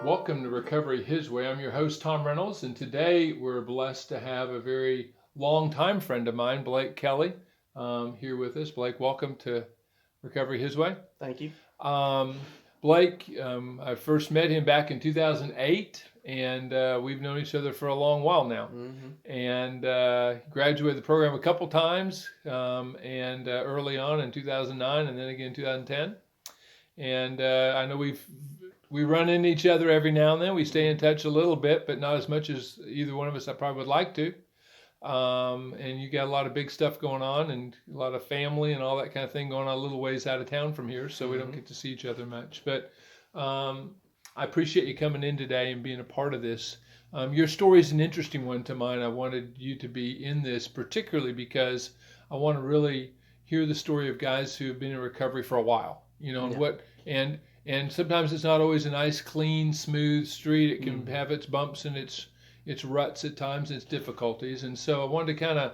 Welcome to Recovery His Way. I'm your host, Tom Reynolds, and today we're blessed to have a very long-time friend of mine, Blake Kelley, here with us. Blake, welcome to Recovery His Way. Thank you. Um, Blake, I first met him back in 2008, and we've known each other for a long while now. And graduated the program a couple times, and early on in 2009, and then again in 2010. And I know we run into each other every now and then. We stay in touch a little bit, but not as much as either one of us I probably would like to. And you got a lot of big stuff going on and a lot of family and all that kind of thing going on a little ways out of town from here, so we don't get to see each other much. But I appreciate you coming in today and being a part of this. Your story is an interesting one to mine. I wanted you to be in this particularly because I want to really hear the story of guys who have been in recovery for a while, and sometimes it's not always a nice, clean, smooth street. It can have its bumps and its ruts at times, its difficulties. And so I wanted to kind of,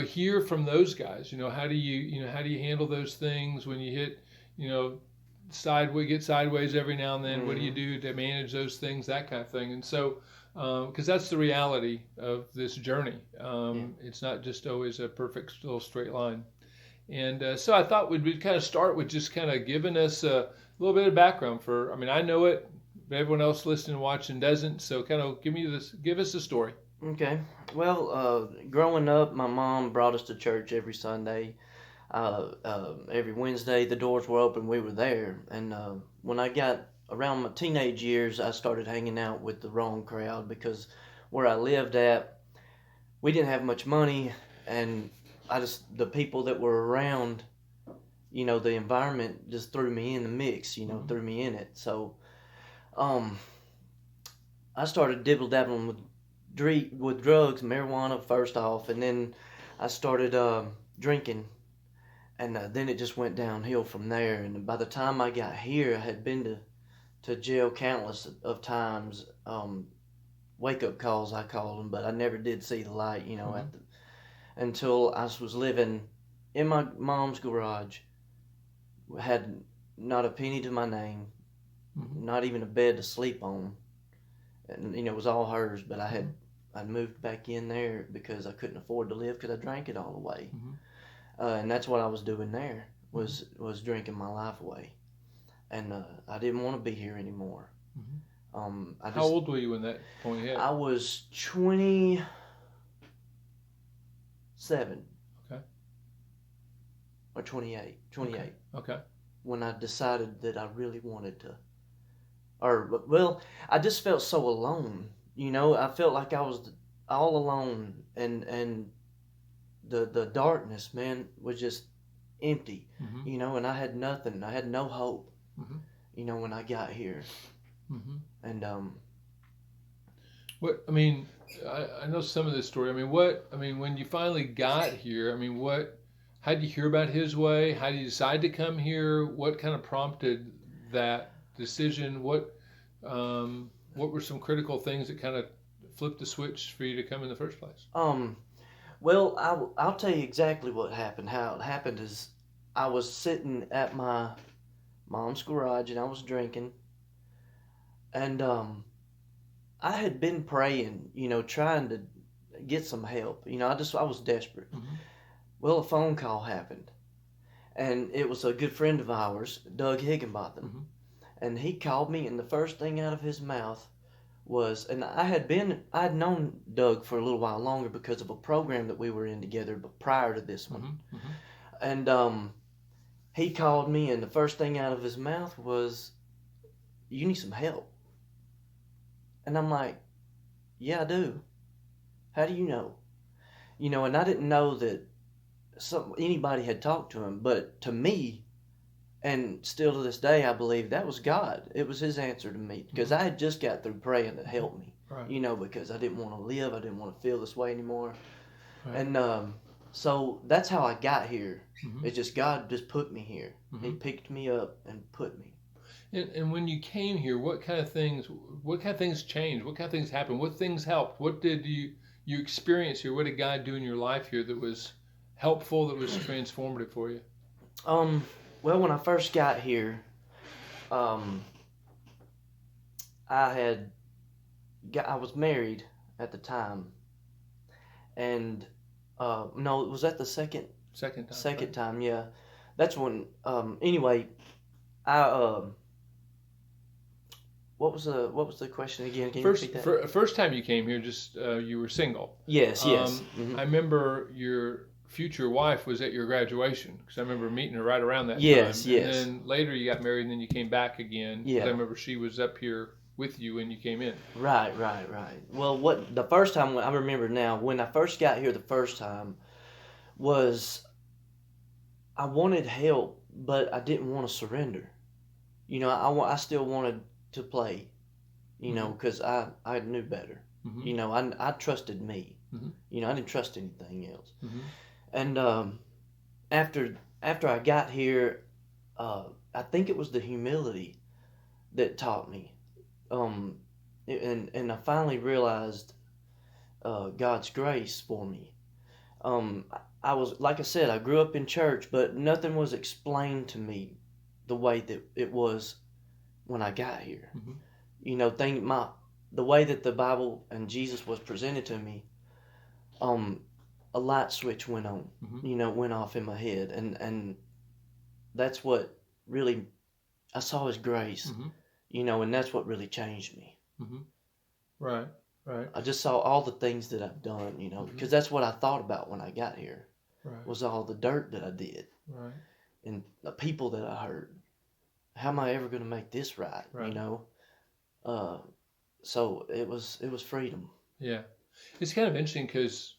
hear from those guys. How do you handle those things when you hit, get sideways every now and then? What do you do to manage those things? That kind of thing. And so, because that's the reality of this journey. It's not just always a perfect little straight line. And so I thought we'd kind of start with just kind of giving us a little bit of background I know it, but everyone else listening and watching doesn't. So kind of give us a story. Okay. Well, growing up, my mom brought us to church every Sunday. Every Wednesday, the doors were open. We were there. And when I got around my teenage years, I started hanging out with the wrong crowd because where I lived at, we didn't have much money, and the people that were around, the environment just threw me in the mix, threw me in it. So, I started dibble-dabbling with drugs, marijuana first off, and then I started drinking, and then it just went downhill from there. And by the time I got here, I had been to jail countless of times, wake-up calls I called them, but I never did see the light, until I was living in my mom's garage, had not a penny to my name, not even a bed to sleep on, and it was all hers. But I moved back in there because I couldn't afford to live because I drank it all away, and that's what I was doing there was drinking my life away, and I didn't want to be here anymore. How old were you when that point hit? I was 27. Okay. Or 28. Okay. When I decided that I really wanted to. I just felt so alone. I felt like I was all alone, and the darkness, man, was just empty. And I had nothing. I had no hope. When I got here. And I know some of this story. When you finally got here, how did you hear about His Way? How did you decide to come here? What kind of prompted that decision? What were some critical things that kind of flipped the switch for you to come in the first place? Well, I'll tell you exactly what happened. How it happened is I was sitting at my mom's garage and I was drinking, and I had been praying, trying to get some help. I was desperate. Well, a phone call happened, and it was a good friend of ours, Doug Higginbotham, and he called me, and the first thing out of his mouth was, and I had known Doug for a little while longer because of a program that we were in together, but prior to this one, and he called me, and the first thing out of his mouth was, "You need some help." And I'm like, "Yeah, I do. How do you know?" And I didn't know that anybody had talked to him, but to me, and still to this day, I believe that was God. It was His answer to me, because I had just got through praying to help me, right. Because I didn't want to live, I didn't want to feel this way anymore, Right. And so that's how I got here. It's just God just put me here. He picked me up and put me. And when you came here, what kind of things changed? What kind of things happened? What things helped? What did you experience here? What did God do in your life here that was helpful, that was transformative for you? Well, when I first got here, I was married at the time, and no, it was at the Second time, second right? time. Yeah, that's when. Anyway, I what was the question again? Can you repeat that? First time you came here, just you were single. Yes, yes. I remember your future wife was at your graduation because I remember meeting her right around that time. Yes, And yes. then later you got married, and then you came back again because I Yeah. remember she was up here with you when you came in. Right, right, right. Well, what the first time I remember now when I first got here the first time was I wanted help, but I didn't want to surrender. I still wanted to play, Mm-hmm. because I knew better. Mm-hmm. I trusted me. Mm-hmm. I didn't trust anything else. Mm-hmm. And after I got here, I think it was the humility that taught me. Um, and I finally realized God's grace for me. I was, like I said, I grew up in church, but nothing was explained to me the way that it was when I got here. Mm-hmm. The way that the Bible and Jesus was presented to me, um, a light switch went on. Mm-hmm. Went off in my head, and that's what really I saw His grace. Mm-hmm. And that's what really changed me. Mm-hmm. Right. Right. I just saw all the things that I've done, Mm-hmm. because that's what I thought about when I got here Right. was all the dirt that I did Right. and the people that I hurt. How am I ever going to make this right? Right. Uh, so it was freedom. Yeah, it's kind of interesting because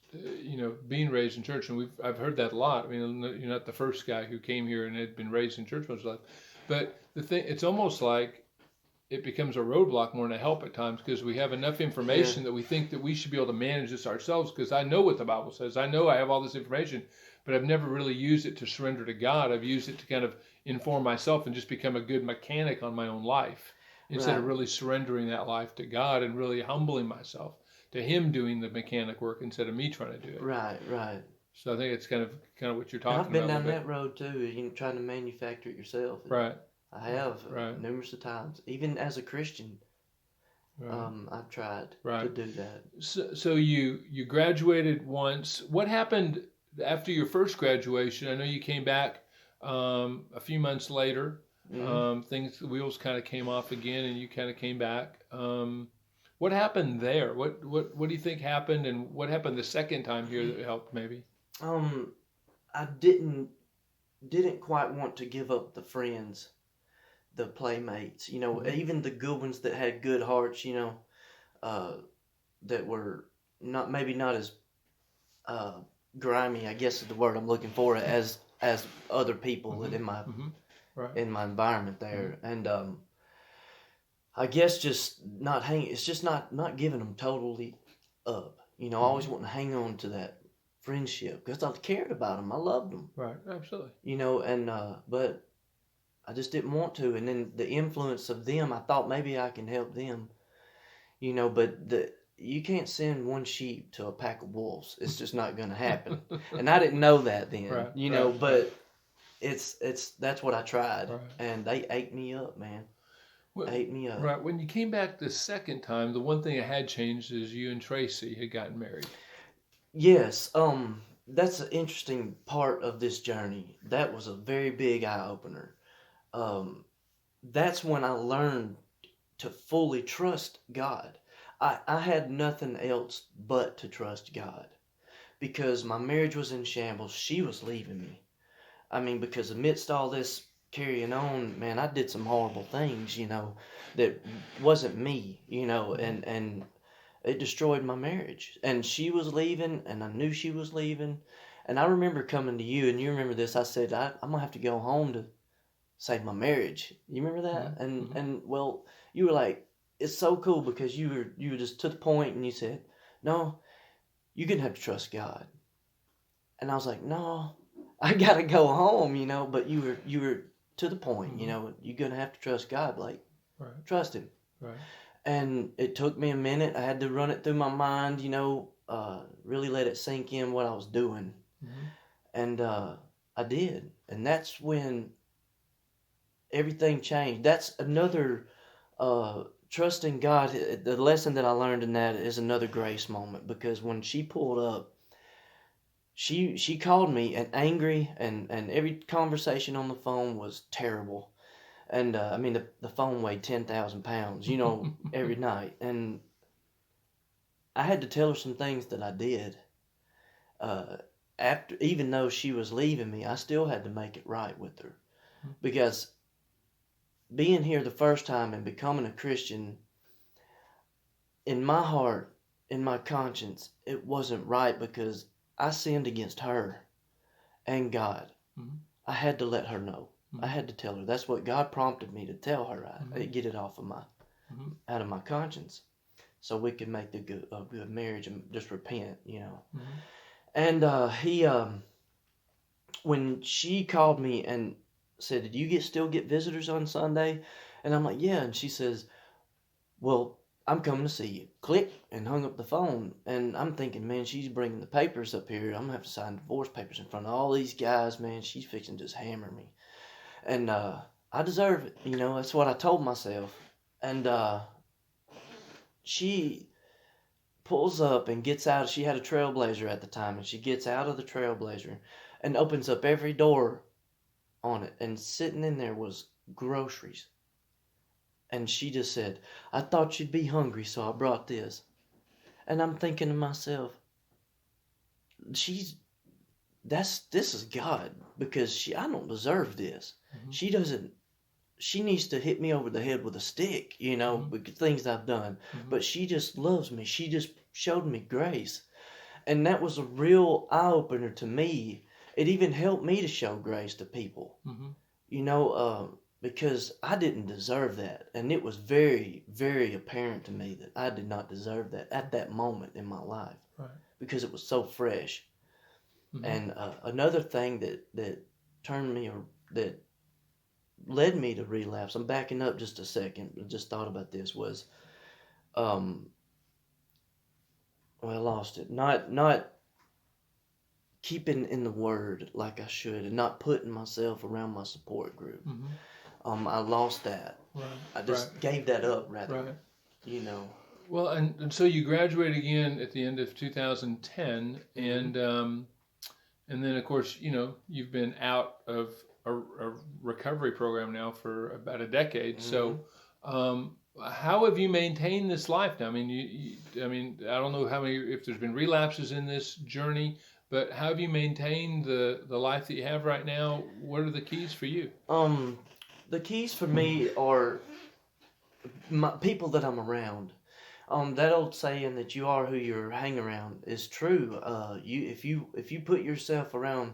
being raised in church, and I've heard that a lot. I mean, you're not the first guy who came here and had been raised in church most of his life, but the thing, it's almost like it becomes a roadblock more than a help at times because we have enough information that we think that we should be able to manage this ourselves. Because I know what the Bible says, I know I have all this information, but I've never really used it to surrender to God. I've used it to kind of inform myself and just become a good mechanic on my own life instead of Right. really surrendering that life to God and really humbling myself to Him doing the mechanic work instead of me trying to do it. Right, right. So I think it's kind of what you're And talking I've been about a down little that road too, trying to manufacture it yourself. bit. Right. I have Right. numerous of times, even as a Christian. Right. I've tried to Right. do that. So you graduated once. What happened after your first graduation? I know you came back a few months later. Hmm. The wheels kind of came off again, and you kind of came back. What happened there? What do you think happened, and what happened the second time here that helped maybe? I didn't quite want to give up the friends, the playmates. Mm-hmm. Even the good ones that had good hearts. Uh, that were not as uh, grimy, I guess is the word I'm looking for, as other people Mm-hmm. that in my Mm-hmm. Right. in my environment Mm-hmm. there, and I guess just not hanging. It's just not giving them totally up. Always Mm-hmm. wanting to hang on to that friendship because I cared about them. I loved them. Right. Absolutely. And but I just didn't want to. And then the influence of them, I thought maybe I can help them. But you can't send one sheep to a pack of wolves. It's just not going to happen. And I didn't know that then. Right. Right. But it's that's what I tried, Right. and they ate me up, man. Well, Ate me up. right. When you came back the second time, the one thing that had changed is you and Tracy had gotten married. Yes, that's an interesting part of this journey. That was a very big eye opener. Um, that's when I learned to fully trust God. I had nothing else but to trust God because my marriage was in shambles. She was leaving me. I mean, because amidst all this carrying on, man, I did some horrible things, that wasn't me, and it destroyed my marriage. And she was leaving, and I knew she was leaving. And I remember coming to you, and you remember this. I said, I'm gonna have to go home to save my marriage. You remember that? Mm-hmm. And Mm-hmm. and well, you were like, it's so cool because you were just to the point, and you said, no, you're gonna have to trust God. And I was like, no, I gotta go home, But you were to the point, Mm-hmm. You're gonna have to trust God, like Right. trust Him. Right. And it took me a minute. I had to run it through my mind, really let it sink in what I was doing. Mm-hmm. And I did. And that's when everything changed. That's another trusting God, the lesson that I learned in that is another grace moment, because when she pulled up, she called me and angry, and every conversation on the phone was terrible. And I mean, the phone weighed 10,000 pounds, every night. And I had to tell her some things that I did. Uh, After, even though she was leaving me, I still had to make it right with her, because being here the first time and becoming a Christian, in my heart, in my conscience, it wasn't right, because I sinned against her and God. Mm-hmm. I had to let her know. Mm-hmm. I had to tell her. That's what God prompted me to tell her. I get it off of out of my conscience, so we could make a good marriage and just repent. Mm-hmm. And he, when she called me and said, "Did you still get visitors on Sunday?" And I'm like, "Yeah." And she says, "Well, I'm coming to see you." Click, and hung up the phone. And I'm thinking, man, she's bringing the papers up here. I'm gonna have to sign divorce papers in front of all these guys, man. She's fixing to just hammer me, and I deserve it. That's what I told myself. And she pulls up and gets out. She had a Trailblazer at the time, and she gets out of the Trailblazer and opens up every door on it. And sitting in there was groceries. And she just said, "I thought you'd be hungry, so I brought this." And I'm thinking to myself, this is God, because I don't deserve this. Mm-hmm. She needs to hit me over the head with a stick, Mm-hmm. with things I've done. Mm-hmm. But she just loves me. She just showed me grace. And that was a real eye opener to me. It even helped me to show grace to people, Mm-hmm. because I didn't deserve that. And it was very, very apparent to me that I did not deserve that at that moment in my life, Right. because it was so fresh. Mm-hmm. And another thing that turned me, or that led me to relapse, I'm backing up just a second, I just thought about this, was, well, I lost it. Not keeping in the word like I should, and not putting myself around my support group. Mm-hmm. I lost that. Right. I just gave that up, rather. Right. Well, and so you graduated again at the end of 2010, Mm-hmm. and then of course you've been out of a recovery program now for about a decade. Mm-hmm. So, how have you maintained this life now? I mean, I mean, I don't know if there's been relapses in this journey, but how have you maintained the life that you have right now? What are the keys for you? The keys for me are people that I'm around. That old saying that you are who you hang around is true. If you put yourself around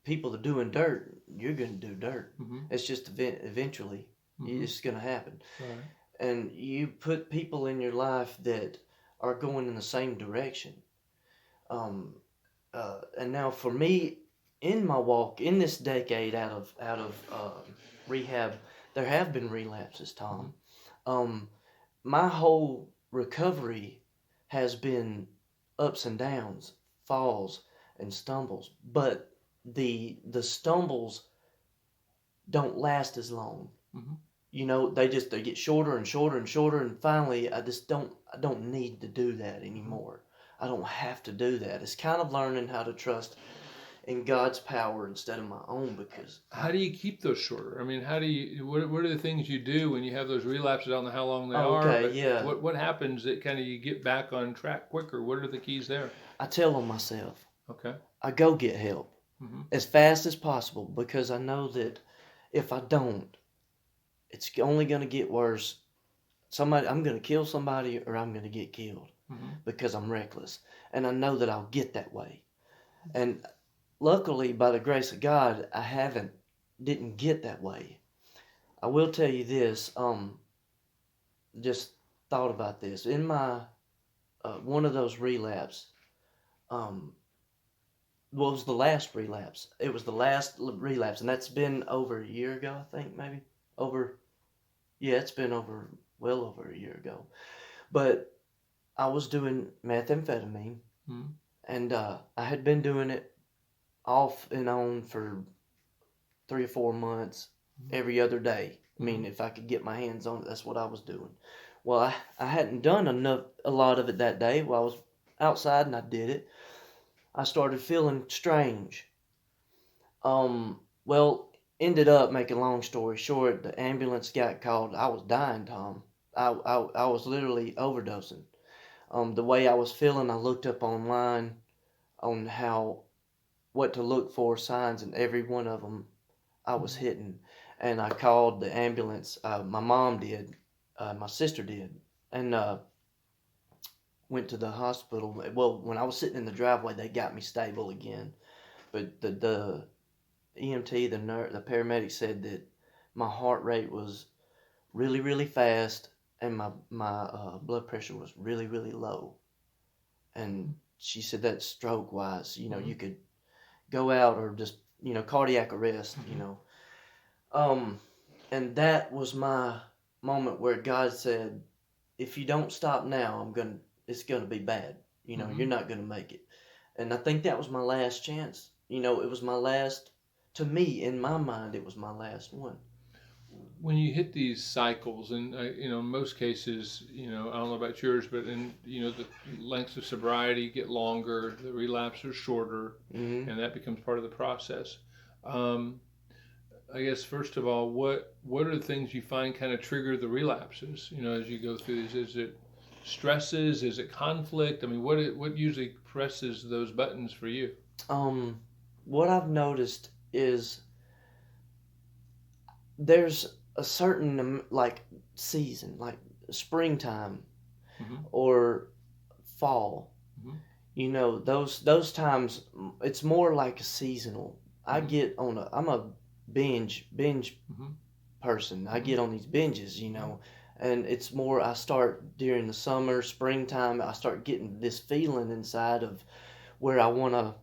people that are doing dirt, you're gonna do dirt. Mm-hmm. It's just eventually Mm-hmm. it's gonna happen. Right. And you put people in your life that are going in the same direction. Um, and now for me, in my walk in this decade out of rehab, there have been relapses, Tom. Um, my whole recovery has been ups and downs, falls and stumbles, but the stumbles don't last as long. Mm-hmm. They get shorter and shorter and shorter, and finally I don't need to do that anymore. I don't have to do that. It's kind of learning how to trust in God's power instead of my own. Because how do you keep those shorter? I mean, how do you? What are the things you do when you have those relapses? I don't know how long they are, okay, but yeah, what happens that kind of you get back on track quicker? What are the keys there? I tell on myself. Okay. I go get help Mm-hmm. as fast as possible, because I know that if I don't, it's only going to get worse. I'm going to kill somebody, or I'm going to get killed, Mm-hmm. because I'm reckless, and I know that I'll get that way. And luckily, by the grace of God, didn't get that way. I will tell you this. Just thought about this in my one of those relapse. Um, was the last relapse. It was the last relapse, and that's been over a year ago, I think, maybe over. Yeah, it's been well over a year ago. But I was doing methamphetamine, Mm-hmm. and I had been doing it off and on for 3 or 4 months, every other day. I mean, if I could get my hands on it, that's what I was doing. Well, I hadn't done a lot of it that day. While I was outside and I did it, I started feeling strange. Well, ended up, making a long story short, the ambulance got called. I was dying, Tom. I was literally overdosing. The way I was feeling, I looked up online on what to look for signs, and every one of them I was hitting. And I called the ambulance. My mom did, my sister did, and went to the hospital. Well, when I was sitting in the driveway, they got me stable again. But the EMT, the paramedic said that my heart rate was really, really fast, and my blood pressure was really, really low. And she said that stroke wise, you could go out or just, cardiac arrest, And that was my moment where God said, if you don't stop now, it's gonna be bad. You're not gonna make it. And I think that was my last chance. It was my last, to me, in my mind, it was my last one. When you hit these cycles, and in most cases, I don't know about yours, but the lengths of sobriety get longer, the relapse are shorter, and that becomes part of the process. I guess first of all, what are the things you find kind of trigger the relapses? As you go through these, is it stresses? Is it conflict? I mean, what usually presses those buttons for you? What I've noticed is there's a certain season, like springtime or fall. Those times, it's more like a seasonal. I'm a binge person. I get on these binges, and it's more, I start during the summer, springtime, I start getting this feeling inside of where I want to,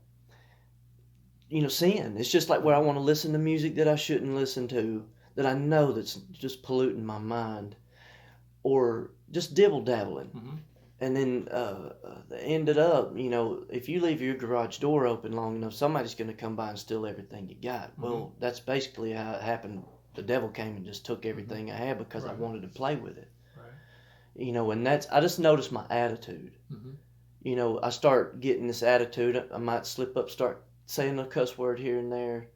sin. It's just like where I want to listen to music that I shouldn't listen to, that I know that's just polluting my mind, or just dibble dabbling. And then ended up, if you leave your garage door open long enough, somebody's going to come by and steal everything you got. Well, that's basically how it happened. The devil came and just took everything I had because I wanted to play with it. Right. And I just noticed my attitude. I start getting this attitude. I might slip up, start saying a cuss word here and there,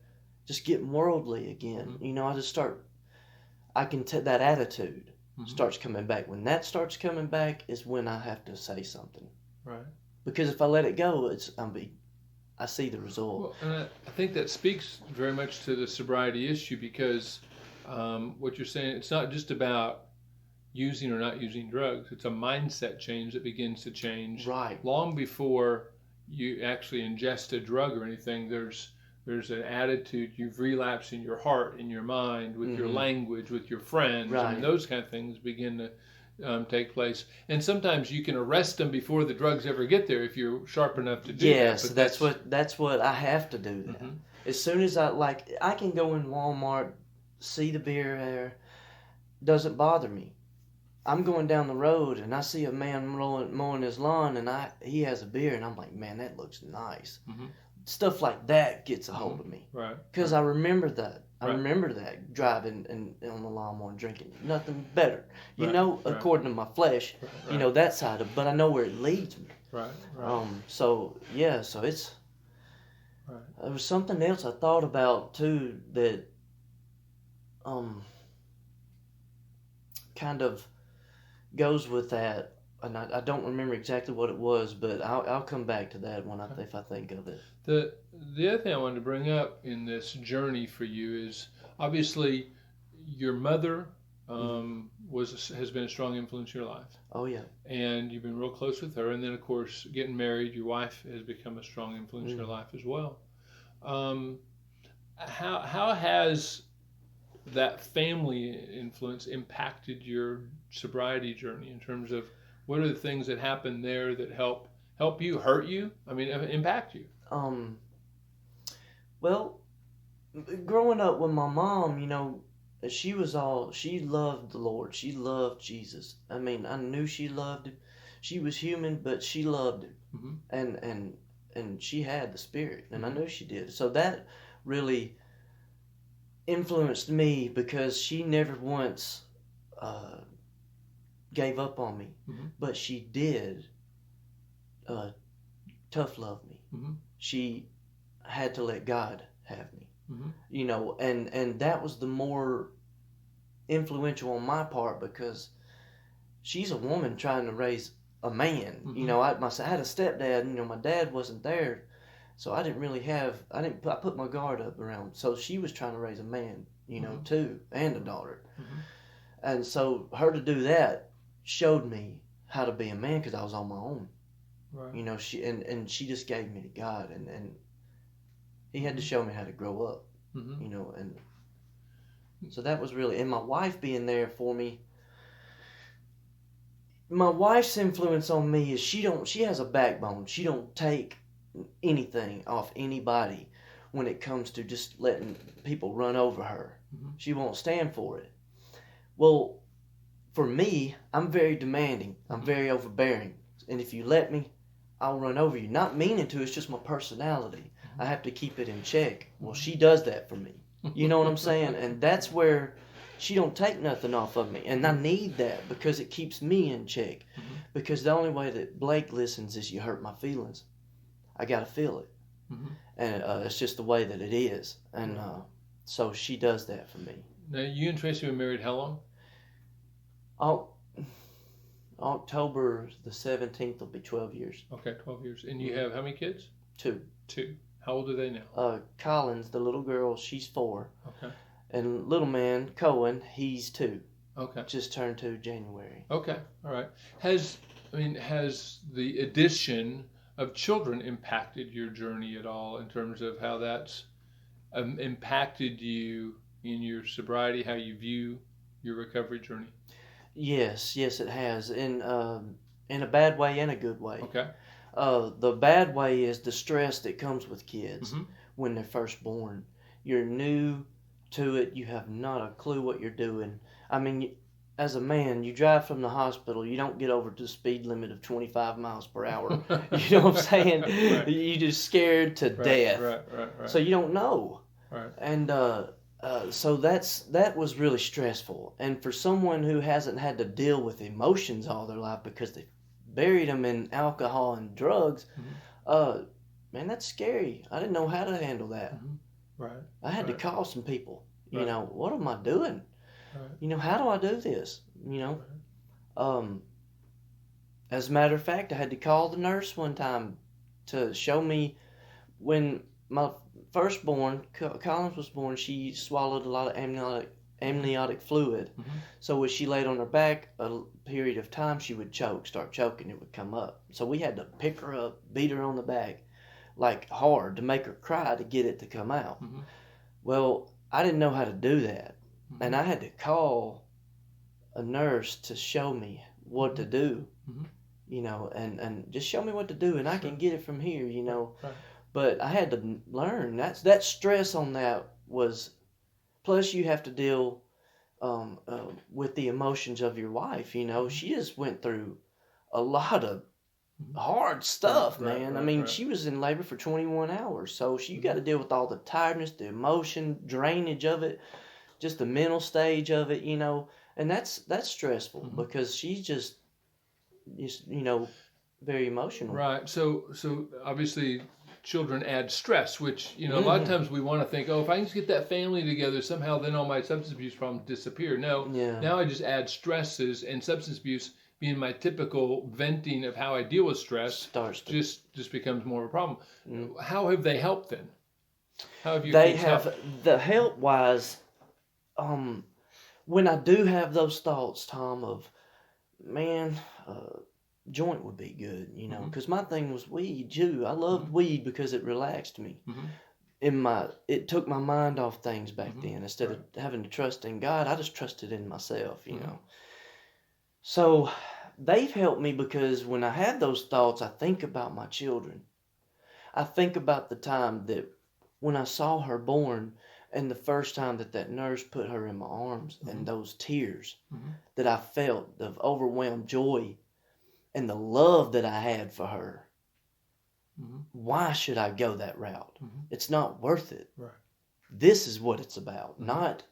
just getting worldly again. I can take that attitude. Starts coming back. When that starts coming back is when I have to say something. Right. Because if I let it go, I see the result. Well, and I think that speaks very much to the sobriety issue, because what you're saying, it's not just about using or not using drugs. It's a mindset change that begins to change. Right. Long before you actually ingest a drug or anything, there's an attitude. You've relapsed in your heart, in your mind, with your language, with your friends. Right. I mean, those kind of things begin to take place. And sometimes you can arrest them before the drugs ever get there if you're sharp enough to do that. Yes, that's what I have to do. That. As soon as I can go in Walmart, see the beer there, doesn't bother me. I'm going down the road and I see a man mowing his lawn, and he has a beer, and I'm like, man, that looks nice. Stuff like that gets a hold of me. Right. Because I remember that. I remember that, driving and on the lawnmower and drinking. Nothing better. According to my flesh, that side of it. But I know where it leads me. Right. So it's... Right. There was something else I thought about, too, that kind of goes with that. And I don't remember exactly what it was, but I'll come back to that if I think of it. The other thing I wanted to bring up in this journey for you is, obviously your mother has been a strong influence in your life. Oh yeah. And you've been real close with her, and then of course getting married, your wife has become a strong influence in your life as well. How has that family influence impacted your sobriety journey, in terms of what are the things that happen there that help you, hurt you? I mean, impact you? Well, growing up with my mom, she loved the Lord. She loved Jesus. I mean, I knew she loved him. She was human, but she loved him. And she had the Spirit, and I knew she did. So that really influenced me because she never once gave up on me, but she did tough love me. She had to let God have me, you know, and that was the more influential on my part because she's a woman trying to raise a man. You know, I had a stepdad. You know, my dad wasn't there, so I didn't really have. I put my guard up around. So she was trying to raise a man, you know, too, and a daughter. And so her to do that showed me how to be a man because I was on my own. Right. You know, she just gave me to God, and He had to show me how to grow up. You know, and so that was really, and my wife being there for me. My wife's influence on me is she has a backbone. She don't take anything off anybody when it comes to just letting people run over her. She won't stand for it. Well, for me, I'm very demanding. I'm very overbearing. And if you let me, I'll run over you. Not meaning to, it's just my personality. I have to keep it in check. Well, she does that for me. You know what I'm saying? And that's where she don't take nothing off of me. And I need that because it keeps me in check. Because the only way that Blake listens is you hurt my feelings. I got to feel it. And it's just the way that it is. And so she does that for me. Now, you and Tracy were married how long? October the 17th will be 12 years. Okay, 12 years. And you have how many kids? 2. How old are they now? Collins, the little girl, she's 4. Okay. And little man, Cohen, he's 2. Okay. Just turned 2 January. Okay, all right. Has the addition of children impacted your journey at all in terms of how that's impacted you in your sobriety, how you view your recovery journey? Yes, it has. In a bad way and a good way. Okay. The bad way is the stress that comes with kids when they're first born. You're new to it. You have not a clue what you're doing. I mean, as a man, you drive from the hospital. You don't get over to the speed limit of 25 miles per hour. You know what I'm saying? Right. You're just scared to death. Right. So you don't know. Right. And so that was really stressful. And for someone who hasn't had to deal with emotions all their life because they buried them in alcohol and drugs, man, that's scary. I didn't know how to handle that. Right. I had to call some people. You know, what am I doing? Right. You know, how do I do this? You know, as a matter of fact, I had to call the nurse one time to show me when my firstborn, Collins, was born. She swallowed a lot of amniotic fluid. So when she laid on her back a period of time, she would start choking. It would come up. So we had to pick her up, beat her on the back, like hard to make her cry to get it to come out. Well, I didn't know how to do that. And I had to call a nurse to show me what to do, you know, and just show me what to do, and I can get it from here, you know. Right. But I had to learn. That stress on that was, plus you have to deal with the emotions of your wife, you know. She just went through a lot of hard stuff, man. I mean, she was in labor for 21 hours, so you got to deal with all the tiredness, the emotion, drainage of it, just the mental stage of it, you know, and that's stressful because she's just, you know, very emotional. Right. So obviously children add stress, which, you know, a lot of times we want to think, oh, if I can just get that family together, somehow then all my substance abuse problems disappear. No, now I just add stresses, and substance abuse being my typical venting of how I deal with stress just becomes more of a problem. How have they helped then? How have you? They have the help wise. When I do have those thoughts, Tom, of, man, joint would be good, you know, because my thing was weed too. I loved weed because it relaxed me. It took my mind off things back then. Instead of having to trust in God, I just trusted in myself, you know. So they've helped me because when I have those thoughts, I think about my children. I think about the time that when I saw her born, and the first time that nurse put her in my arms, and those tears that I felt of overwhelmed joy and the love that I had for her. Why should I go that route? It's not worth it. Right. this is what it's about, not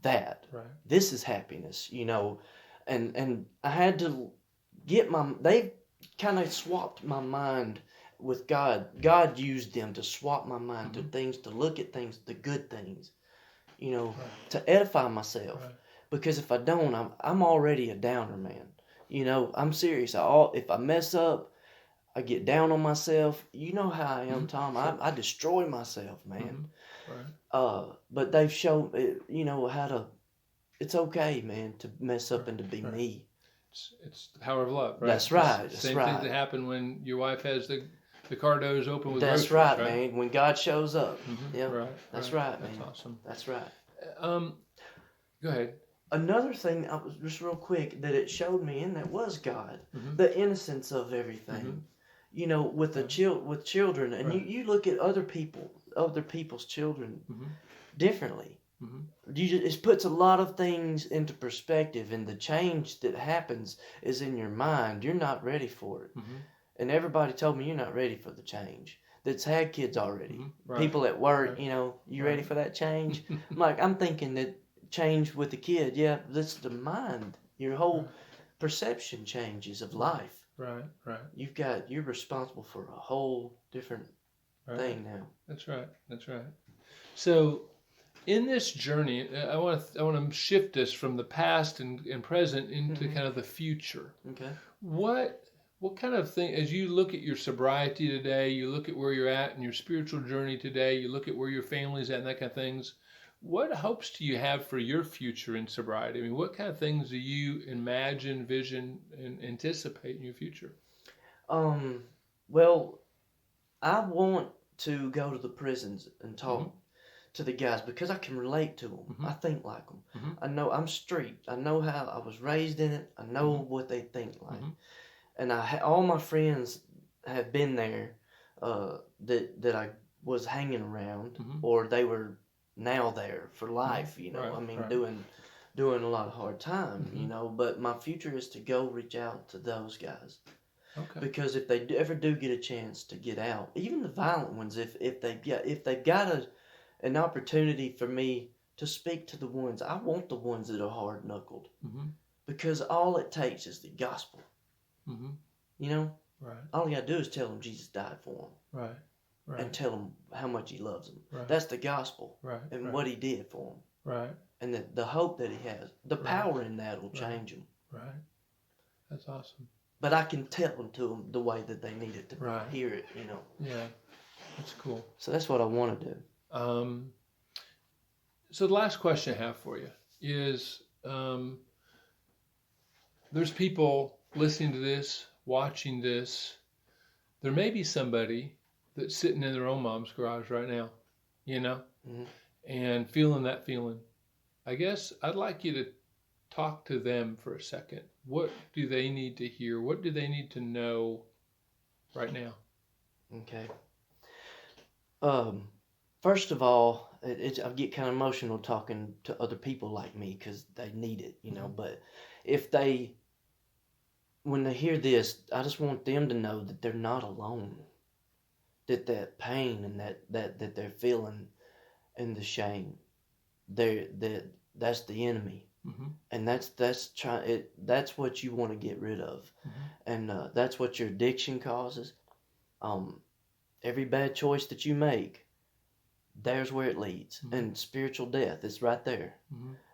that. Right. This is happiness, you know. And I had to they kind of swapped my mind with God. God used them to swap my mind to things, to look at things, the good things, you know, to edify myself. Right. Because if I don't, I'm already a downer, man. You know, I'm serious. If I mess up, I get down on myself. You know how I am, Tom. Sure. I destroy myself, man. Right. But they've shown, you know, how to. It's okay, man, to mess up and to be me. It's the power of love, right? That's right. It's the same things that happen when your wife has the car doors open with That's groceries, right, man. When God shows up. Yeah. Right. That's right, man. That's awesome. That's right. Go ahead. Another thing, I was just real quick, that it showed me, and that was God, the innocence of everything. You know, with with children, and you look at other people's children differently. It puts a lot of things into perspective, and the change that happens is in your mind. You're not ready for it, and everybody told me you're not ready for the change. That's had kids already. People at work, you know, you ready for that change? I'm thinking that change with the kid, yeah, that's the mind. Your whole perception changes of life. Right. You're responsible for a whole different thing now. That's right. So, in this journey, I want to shift this from the past and present into kind of the future. Okay. What kind of thing, as you look at your sobriety today, you look at where you're at in your spiritual journey today, you look at where your family's at and that kind of things, what hopes do you have for your future in sobriety? I mean, what kind of things do you imagine, vision, and anticipate in your future? Well, I want to go to the prisons and talk to the guys because I can relate to them. I think like them. I know I'm street. I know how I was raised in it. I know what they think like. And all my friends have been there that I was hanging around, or they were now there for life. You know, doing a lot of hard time. You know, but my future is to go reach out to those guys. Okay. Because if they ever do get a chance to get out, even the violent ones, if they've got an opportunity for me to speak to the ones, I want the ones that are hard knuckled, because all it takes is the gospel. You know, all you gotta do is tell them Jesus died for them, and tell them how much He loves them. That's the gospel, and what He did for them, and the hope that He has, the power in that will change them. That's awesome. But I can tell them to them the way that they need it to hear it, you know. Yeah, that's cool. So that's what I want to do. So the last question I have for you is, there's people listening to this, watching this. There may be somebody that's sitting in their own mom's garage right now, you know, and feeling that feeling. I guess I'd like you to talk to them for a second. What do they need to hear? What do they need to know right now? Okay. First of all, I get kind of emotional talking to other people like me because they need it, you know. But when they hear this, I just want them to know that they're not alone. That pain and that they're feeling, and the shame, that's the enemy. And that's what you want to get rid of, and that's what your addiction causes. Every bad choice that you make, there's where it leads, and spiritual death is right there.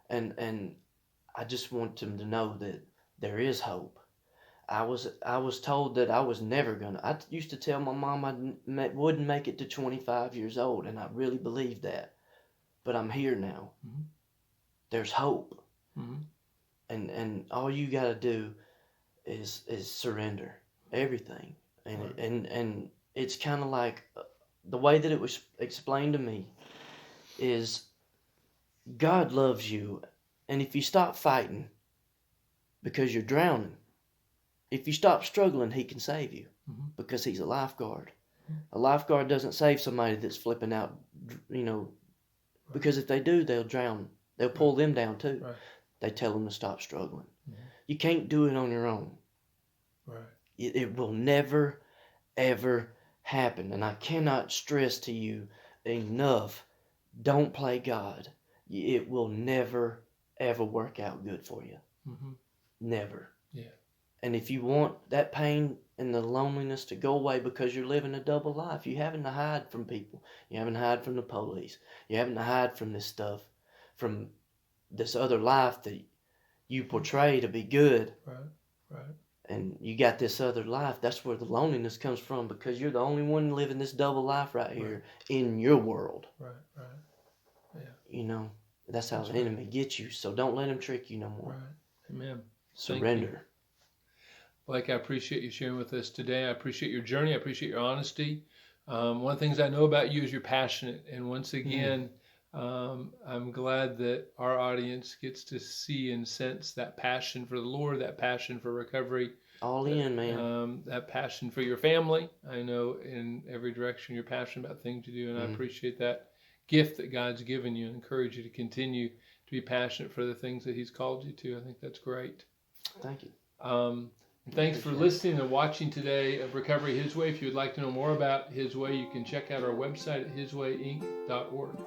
And I just want them to know that there is hope. I was told that I was never gonna. I used to tell my mom I wouldn't make it to 25 years old, and I really believed that. But I'm here now. There's hope. And all you got to do is surrender everything, and it's kind of like the way that it was explained to me is God loves you, and if you stop fighting because you're drowning, if you stop struggling, He can save you because He's a lifeguard. A lifeguard doesn't save somebody that's flipping out, you know, because if they do, they'll drown. They'll pull them down too. They tell them to stop struggling. You can't do it on your own. It will never, ever happen. And I cannot stress to you enough don't play God. It will never, ever work out good for you. Mm-hmm. Never. Yeah. And if you want that pain and the loneliness to go away because you're living a double life, you having to hide from people. You having to hide from the police. You having to hide from this stuff, from this other life that you portray to be good. Right. Right. And you got this other life. That's where the loneliness comes from, because you're the only one living this double life right here in your world. Right. Right. Yeah. You know, that's how That's the enemy gets you. So don't let him trick you no more. Right. Amen. Surrender. Blake, I appreciate you sharing with us today. I appreciate your journey. I appreciate your honesty. One of the things I know about you is you're passionate. And once again, I'm glad that our audience gets to see and sense that passion for the Lord, that passion for recovery. All in, man. That passion for your family. I know in every direction you're passionate about things you do, and I appreciate that gift that God's given you and encourage you to continue to be passionate for the things that He's called you to. I think that's great. Thank you. And thanks for listening and watching today of Recovery His Way. If you would like to know more about His Way, you can check out our website at hiswayinc.org.